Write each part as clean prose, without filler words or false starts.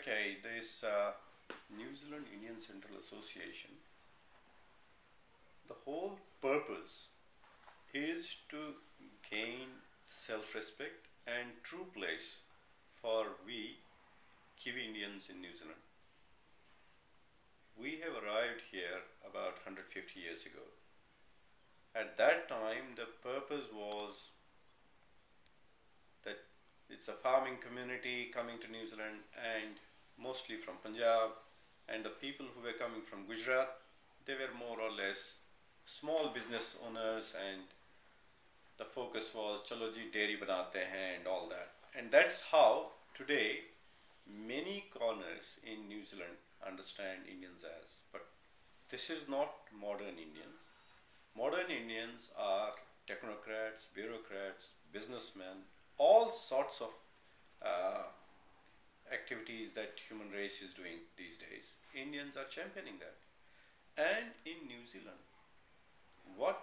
Okay, this New Zealand Indian Central Association, the whole purpose is to gain self-respect and true place for we Kiwi Indians in New Zealand. We have arrived here about 150 years ago. At that time, the purpose was that it's a farming community coming to New Zealand and mostly from Punjab, and the people who were coming from Gujarat, they were more or less small business owners, and the focus was chalo ji dairy banate hain and all that. And that's how today many corners in New Zealand understand Indians as. But this is not modern Indians. Modern Indians are technocrats, bureaucrats, businessmen, all sorts of activities that human race is doing these days. Indians are championing that. And in New Zealand, what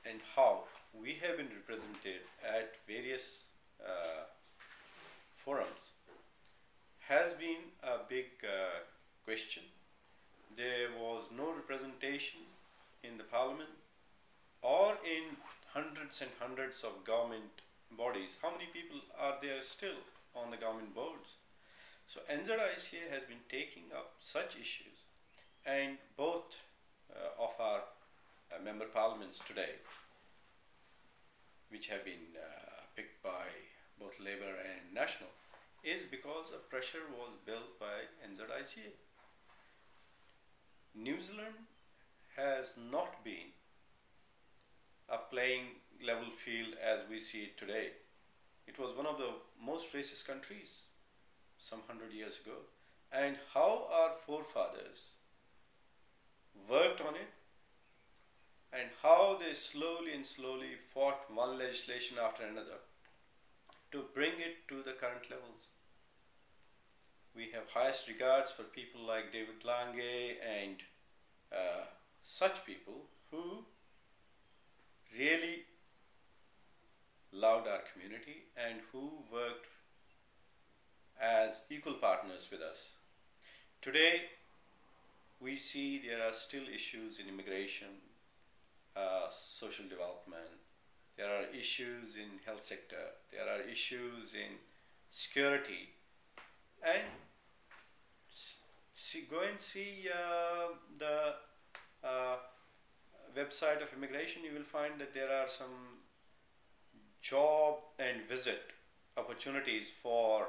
and how we have been represented at various forums has been a big question. There was no representation in the parliament or in hundreds and hundreds of government bodies. How many people are there still on the government boards? So NZICA has been taking up such issues, and both of our member parliaments today, which have been picked by both Labour and National, is because a pressure was built by NZICA. New Zealand has not been a playing level field as we see it today. It was one of the most racist countries some 100 years ago. And how our forefathers worked on it, and how they slowly and slowly fought one legislation after another to bring it to the current levels. We have highest regards for people like David Lange and such people who really loved our community and who worked as equal partners with us. Today, we see there are still issues in immigration, social development, there are issues in health sector, there are issues in security, and go and see the website of immigration. You will find that there are some job and visit opportunities for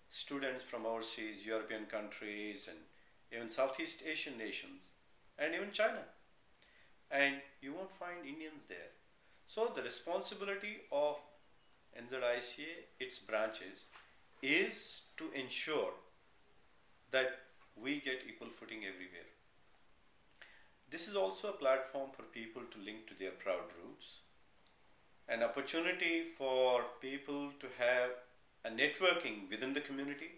students from overseas, European countries, and even Southeast Asian nations, and even China. And you won't find Indians there. So the responsibility of NZICA, its branches, is to ensure that we get equal footing everywhere. This is also a platform for people to link to their proud roots, an opportunity for people to have a networking within the community,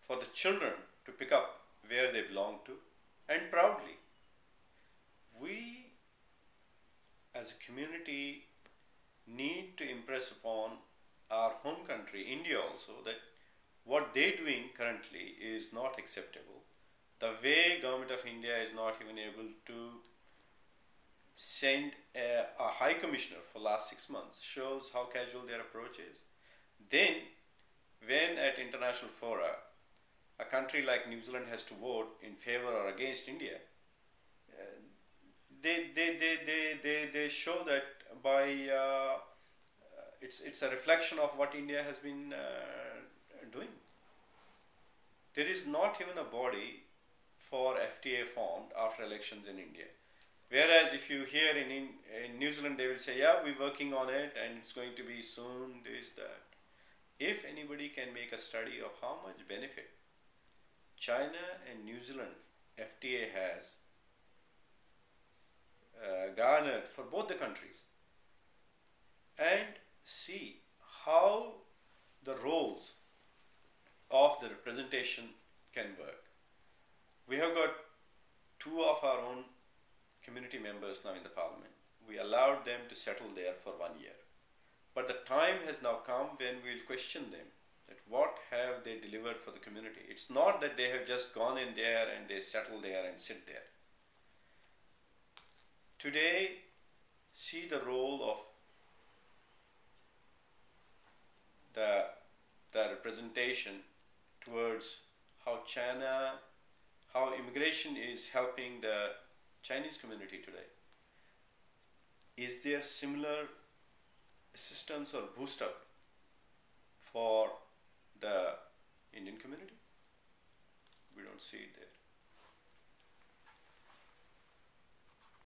for the children to pick up where they belong to, and proudly. We as a community need to impress upon our home country, India also, that what they're doing currently is not acceptable. The way Government of India is not even able to send a High Commissioner for last 6 months shows how casual their approach is. Then, when at international fora, a country like New Zealand has to vote in favor or against India, they show that by it's a reflection of what India has been doing. There is not even a body for FTA formed after elections in India. Whereas if you hear in New Zealand, they will say, yeah, we're working on it and it's going to be soon, this, that. If anybody can make a study of how much benefit China and New Zealand FTA has garnered for both the countries, and see how the roles of the representation can work. We have got 2 of our own community members now in the parliament. We allowed them to settle there for 1 year. But the time has now come when we'll question them that what have they delivered for the community. It's not that they have just gone in there and they settle there and sit there. Today, see the role of the representation towards how China, how immigration is helping the Chinese community today. Is there similar assistance or boost up for the Indian community? We don't see it there.